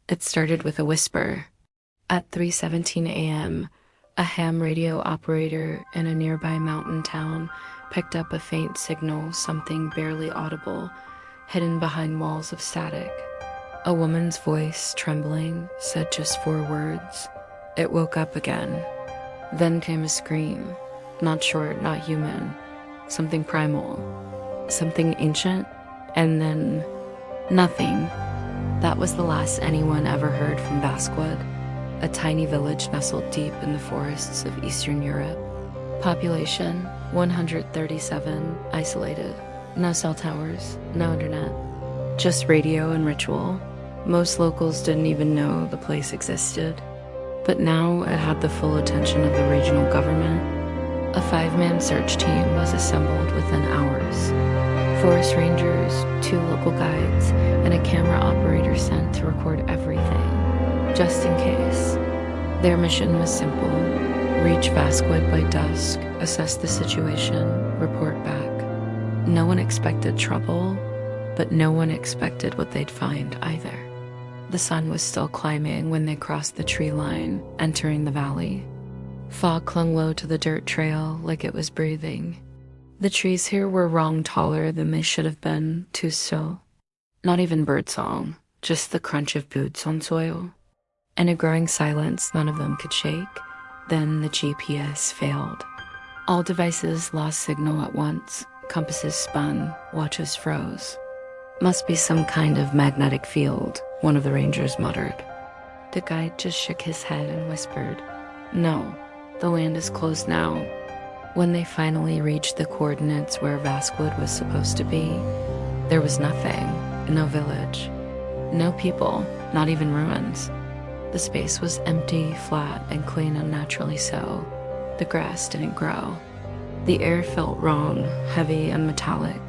It started with a whisper. At 3:17 a.m., a ham radio operator in a nearby mountain town picked up a faint signal, something barely audible, hidden behind walls of static. A woman's voice, trembling, said just 4 words. It woke up again. Then came a scream. Not short, not human. Something primal. Something ancient. And then nothing. That was the last anyone ever heard from Vasquud, a tiny village nestled deep in the forests of Eastern Europe. Population 137, isolated. No cell towers, no internet. Just radio and ritual. Most locals didn't even know the place existed. But now it had the full attention of the regional government. A 5-man search team was assembled within hours. Forest rangers, 2 local guides, and a camera operator sent to record everything, just in case. Their mission was simple: reach Vasquud by dusk, assess the situation, report back. No one expected trouble, but no one expected what they'd find either. The sun was still climbing when they crossed the tree line, entering the valley. Fog clung low to the dirt trail like it was breathing. The trees here were wrong taller than they should have been, too still. Not even birdsong, just the crunch of boots on soil. In a growing silence none of them could shake, then the GPS failed. All devices lost signal at once, compasses spun, watches froze. Must be some kind of magnetic field, one of the rangers muttered. The guide just shook his head and whispered, "No, the land is closed now." When they finally reached the coordinates where Vasquud was supposed to be, there was nothing, no village, no people, not even ruins. The space was empty, flat, and clean unnaturally so. The grass didn't grow. The air felt wrong, heavy and metallic.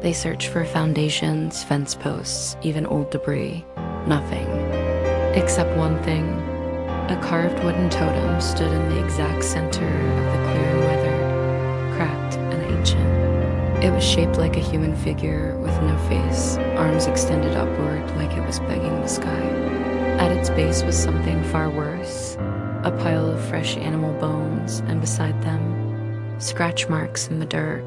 They searched for foundations, fence posts, even old debris. Nothing. Except one thing. A carved wooden totem stood in the exact center of the clearing, weathered, cracked, and ancient. It was shaped like a human figure with no face, arms extended upward like it was begging the sky. At its base was something far worse, a pile of fresh animal bones, and beside them, scratch marks in the dirt.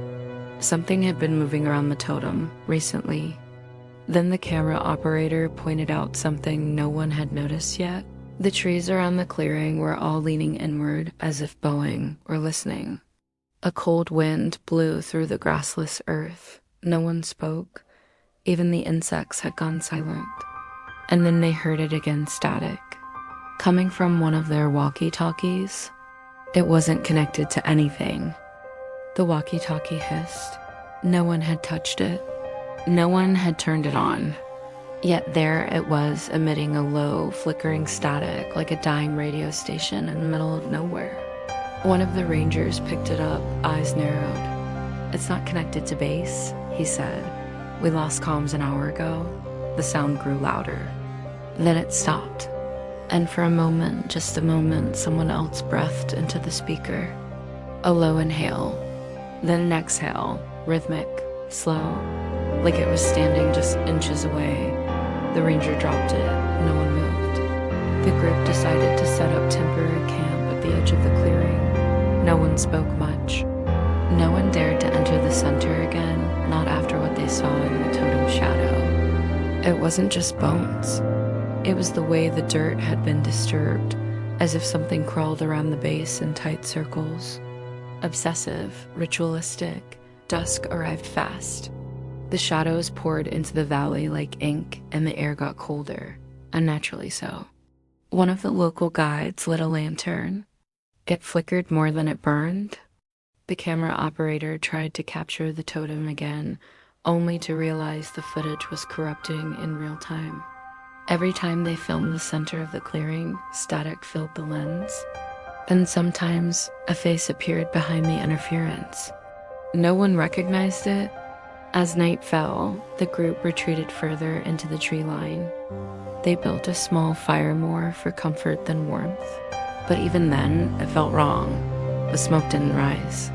Something had been moving around the totem recently. Then the camera operator pointed out something no one had noticed yet. The trees around the clearing were all leaning inward as if bowing or listening. A cold wind blew through the grassless earth. No one spoke. Even the insects had gone silent. And then they heard it again, static. Coming from one of their walkie-talkies. It wasn't connected to anything. The walkie-talkie hissed. No one had touched it. No one had turned it on. Yet there it was, emitting a low, flickering static like a dying radio station in the middle of nowhere. One of the rangers picked it up, eyes narrowed. "It's not connected to base," he said. "We lost comms an hour ago." The sound grew louder. Then it stopped. And for a moment, just a moment, someone else breathed into the speaker. A low inhale, then an exhale, rhythmic, slow, like it was standing just inches away. The ranger dropped it. No one moved. The group decided to set up temporary camp at the edge of the clearing. No one spoke much. No one dared to enter the center again, not after what they saw in the totem shadow. It wasn't just bones. It was the way the dirt had been disturbed, as if something crawled around the base in tight circles. Obsessive, ritualistic, dusk arrived fast. The shadows poured into the valley like ink, and the air got colder, unnaturally so. One of the local guides lit a lantern. It flickered more than it burned. The camera operator tried to capture the totem again, only to realize the footage was corrupting in real time. Every time they filmed the center of the clearing, static filled the lens. Then sometimes a face appeared behind the interference. No one recognized it. As night fell, the group retreated further into the tree line. They built a small fire more for comfort than warmth. But even then, it felt wrong. The smoke didn't rise.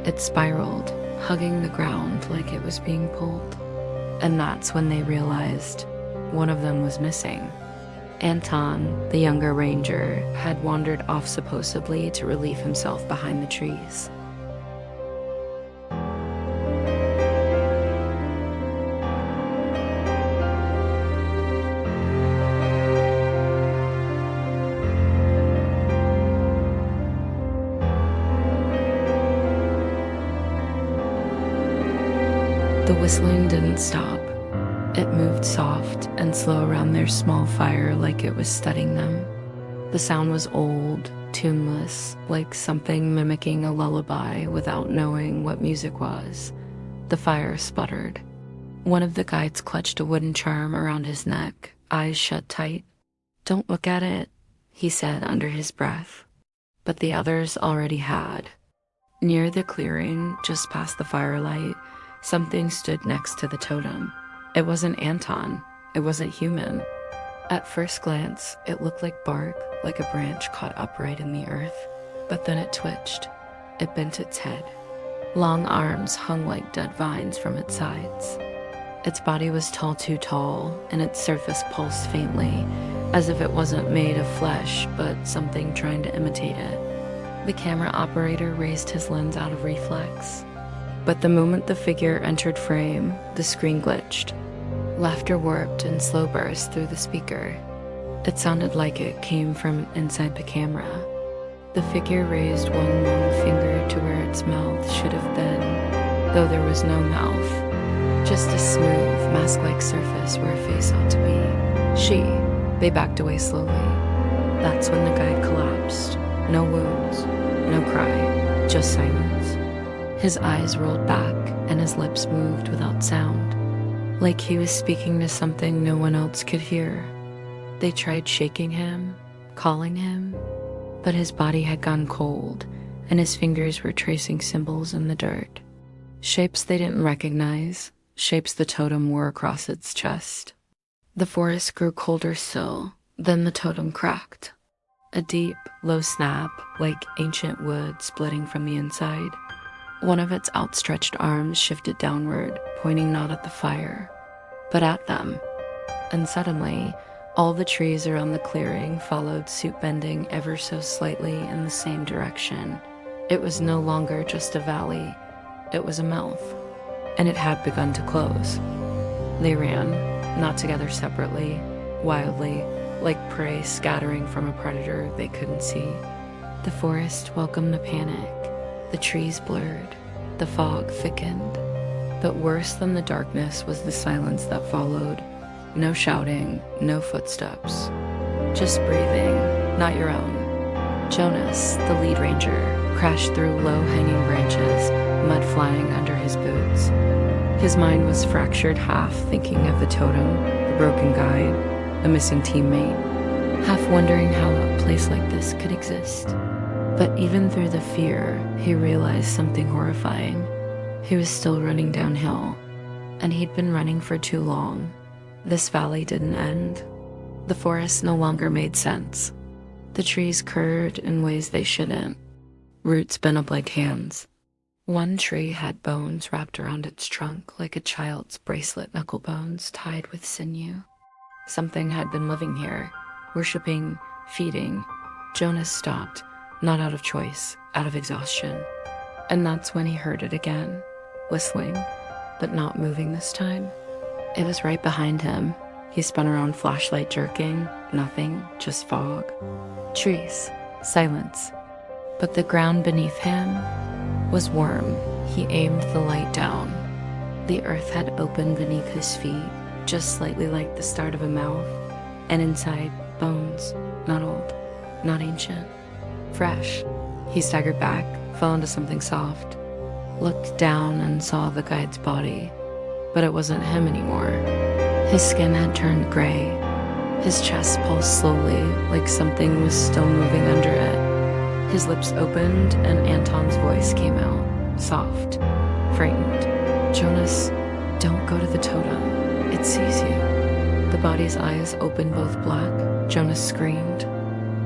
It spiraled, hugging the ground like it was being pulled. And that's when they realized one of them was missing. Anton, the younger ranger, had wandered off supposedly to relieve himself behind the trees. The whistling didn't stop. It moved soft and slow around their small fire like it was studying them. The sound was old, tuneless, like something mimicking a lullaby without knowing what music was. The fire sputtered. One of the guides clutched a wooden charm around his neck, eyes shut tight. "Don't look at it," he said under his breath. But the others already had. Near the clearing, just past the firelight, something stood next to the totem. It wasn't Anton. It wasn't human. At first glance, it looked like bark, like a branch caught upright in the earth. But then it twitched. It bent its head. Long arms hung like dead vines from its sides. Its body was too tall, and its surface pulsed faintly, as if it wasn't made of flesh, but something trying to imitate it. The camera operator raised his lens out of reflex. But the moment the figure entered frame, the screen glitched. Laughter warped in slow bursts through the speaker. It sounded like it came from inside the camera. The figure raised one long finger to where its mouth should have been, though there was no mouth. Just a smooth, mask-like surface where a face ought to be. They backed away slowly. That's when the guide collapsed. No wounds, no cry, just silence. His eyes rolled back, and his lips moved without sound, like he was speaking to something no one else could hear. They tried shaking him, calling him, but his body had gone cold, and his fingers were tracing symbols in the dirt. Shapes they didn't recognize, shapes the totem wore across its chest. The forest grew colder still, then the totem cracked. A deep, low snap, like ancient wood splitting from the inside. One of its outstretched arms shifted downward, pointing not at the fire, but at them. And suddenly, all the trees around the clearing followed suit, bending ever so slightly in the same direction. It was no longer just a valley, it was a mouth, and it had begun to close. They ran, not together separately, wildly, like prey scattering from a predator they couldn't see. The forest welcomed the panic. The trees blurred, the fog thickened. But worse than the darkness was the silence that followed. No shouting, no footsteps. Just breathing, not your own. Jonas, the lead ranger, crashed through low-hanging branches, mud flying under his boots. His mind was fractured half thinking of the totem, the broken guide, a missing teammate, half wondering how a place like this could exist. But even through the fear, he realized something horrifying. He was still running downhill, and he'd been running for too long. This valley didn't end. The forest no longer made sense. The trees curved in ways they shouldn't. Roots bent up like hands. One tree had bones wrapped around its trunk like a child's bracelet knuckle bones tied with sinew. Something had been living here, worshipping, feeding. Jonas stopped. Not out of choice, out of exhaustion. And that's when he heard it again, whistling, but not moving this time. It was right behind him. He spun around, flashlight jerking. Nothing, just fog. Trees, silence. But the ground beneath him was warm. He aimed the light down. The earth had opened beneath his feet, just slightly like the start of a mouth. And inside, bones, not old, not ancient. Fresh. He staggered back, fell into something soft, looked down and saw the guide's body, but it wasn't him anymore. His skin had turned gray. His chest pulsed slowly, like something was still moving under it. His lips opened and Anton's voice came out, soft, frightened. "Jonas, don't go to the totem. It sees you." The body's eyes opened both black. Jonas screamed,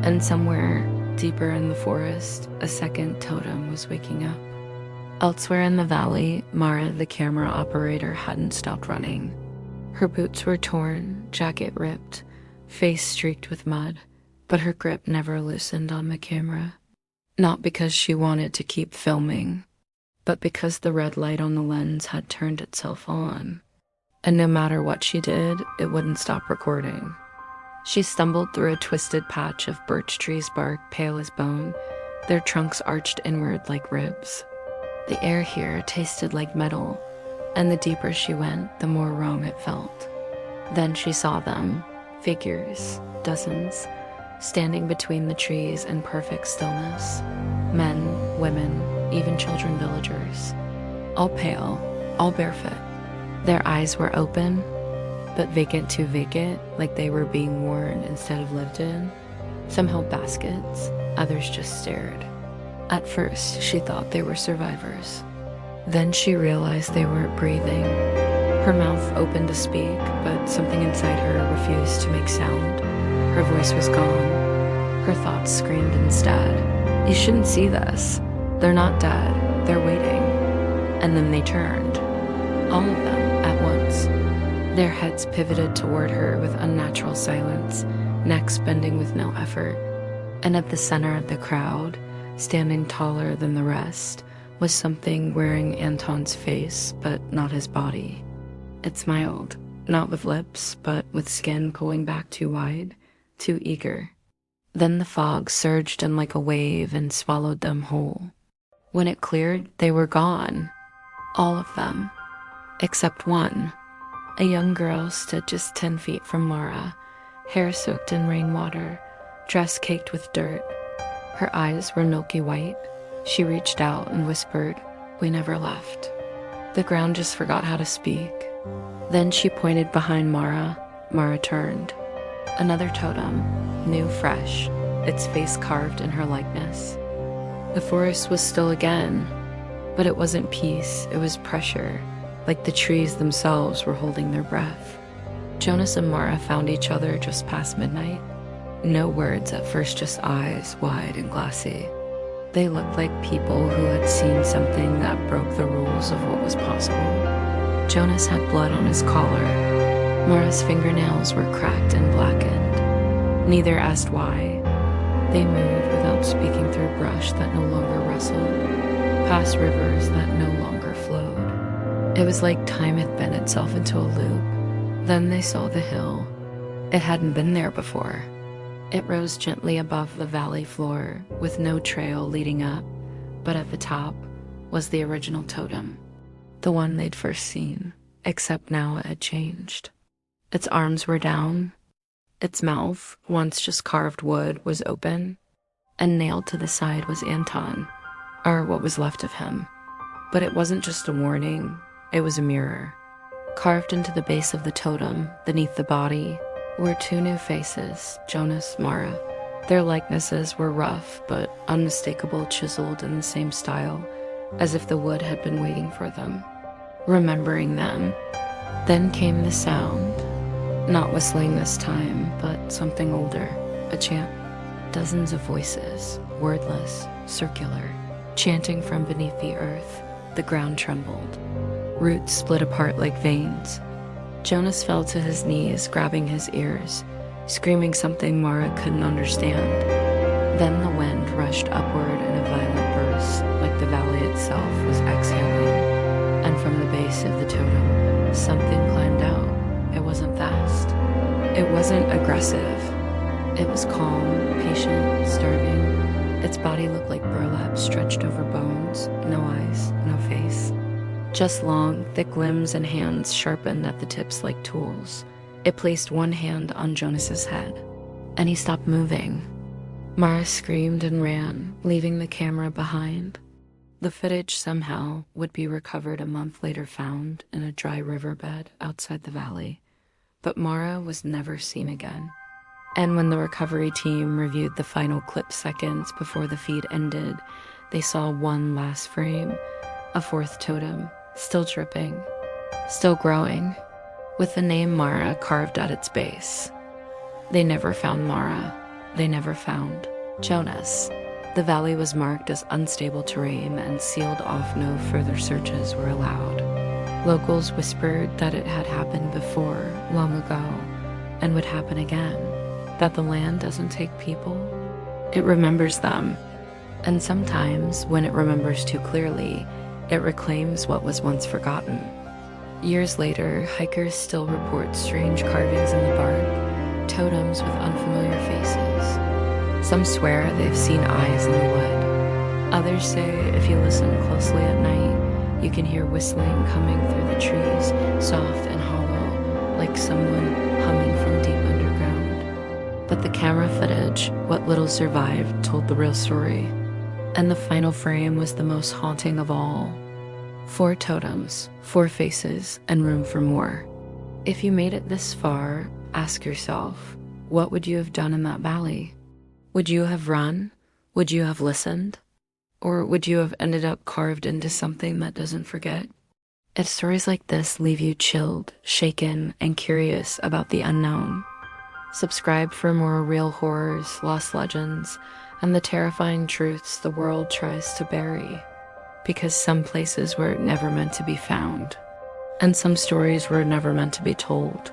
and somewhere deeper in the forest, a second totem was waking up. Elsewhere in the valley, Mara, the camera operator, hadn't stopped running. Her boots were torn, jacket ripped, face streaked with mud, but her grip never loosened on the camera. Not because she wanted to keep filming, but because the red light on the lens had turned itself on. And no matter what she did, it wouldn't stop recording. She stumbled through a twisted patch of birch tree's bark, pale as bone, their trunks arched inward like ribs. The air here tasted like metal, and the deeper she went, the more wrong it felt. Then she saw them, figures, dozens, standing between the trees in perfect stillness. Men, women, even children villagers. All pale, all barefoot. Their eyes were open, but vacant too vacant, like they were being worn instead of lived in. Some held baskets, others just stared. At first, she thought they were survivors. Then she realized they weren't breathing. Her mouth opened to speak, but something inside her refused to make sound. Her voice was gone. Her thoughts screamed instead. You shouldn't see this. They're not dead. They're waiting. And then they turned. All of them, at once. Their heads pivoted toward her with unnatural silence, necks bending with no effort. And at the center of the crowd, standing taller than the rest, was something wearing Anton's face, but not his body. It smiled, not with lips, but with skin pulling back too wide, too eager. Then the fog surged in like a wave and swallowed them whole. When it cleared, they were gone. All of them. Except one. A young girl stood just 10 feet from Mara, hair soaked in rainwater, dress caked with dirt. Her eyes were milky white. She reached out and whispered, "We never left." The ground just forgot how to speak. Then she pointed behind Mara. Mara turned. Another totem, new, fresh, its face carved in her likeness. The forest was still again, but it wasn't peace, it was pressure, like the trees themselves were holding their breath. Jonas and Mara found each other just past midnight. No words at first, just eyes, wide and glassy. They looked like people who had seen something that broke the rules of what was possible. Jonas had blood on his collar. Mara's fingernails were cracked and blackened. Neither asked why. They moved without speaking through brush that no longer rustled, past rivers that no longer flowed. It was like time had bent itself into a loop. Then they saw the hill. It hadn't been there before. It rose gently above the valley floor, with no trail leading up, but at the top was the original totem, the one they'd first seen, except now it had changed. Its arms were down. Its mouth, once just carved wood, was open, and nailed to the side was Anton, or what was left of him. But it wasn't just a warning, it was a mirror. Carved into the base of the totem, beneath the body, were two new faces, Jonas, Mara. Their likenesses were rough, but unmistakable, chiseled in the same style, as if the wood had been waiting for them, remembering them. Then came the sound. Not whistling this time, but something older, a chant. Dozens of voices, wordless, circular, chanting from beneath the earth. The ground trembled. Roots split apart like veins. Jonas fell to his knees, grabbing his ears, screaming something Mara couldn't understand. Then the wind rushed upward in a violent burst, like the valley itself was exhaling. And from the base of the totem, something climbed out. It wasn't fast. It wasn't aggressive. It was calm, patient, starving. Its body looked like burlap stretched over bones. No eyes, no face. Just long, thick limbs and hands sharpened at the tips like tools. It placed one hand on Jonas's head, and he stopped moving. Mara screamed and ran, leaving the camera behind. The footage somehow would be recovered a month later, found in a dry riverbed outside the valley. But Mara was never seen again. And when the recovery team reviewed the final clip seconds before the feed ended, they saw one last frame, a fourth totem, still dripping, still growing, with the name Mara carved at its base. They never found Mara. They never found Jonas. The valley was marked as unstable terrain and sealed off. No further searches were allowed. Locals whispered that it had happened before, long ago, and would happen again. that the land doesn't take people. It remembers them. And sometimes, when it remembers too clearly, it reclaims what was once forgotten. Years later, hikers still report strange carvings in the bark, totems with unfamiliar faces. Some swear they've seen eyes in the wood. Others say if you listen closely at night, you can hear whistling coming through the trees, soft and hollow, like someone humming from deep underground. But the camera footage, what little survived, told the real story. And the final frame was the most haunting of all. 4 totems, 4 faces, and room for more. If you made it this far, ask yourself, what would you have done in that valley? Would you have run? Would you have listened? Or would you have ended up carved into something that doesn't forget? If stories like this leave you chilled, shaken, and curious about the unknown, subscribe for more real horrors, lost legends, and the terrifying truths the world tries to bury. Because some places were never meant to be found, and some stories were never meant to be told.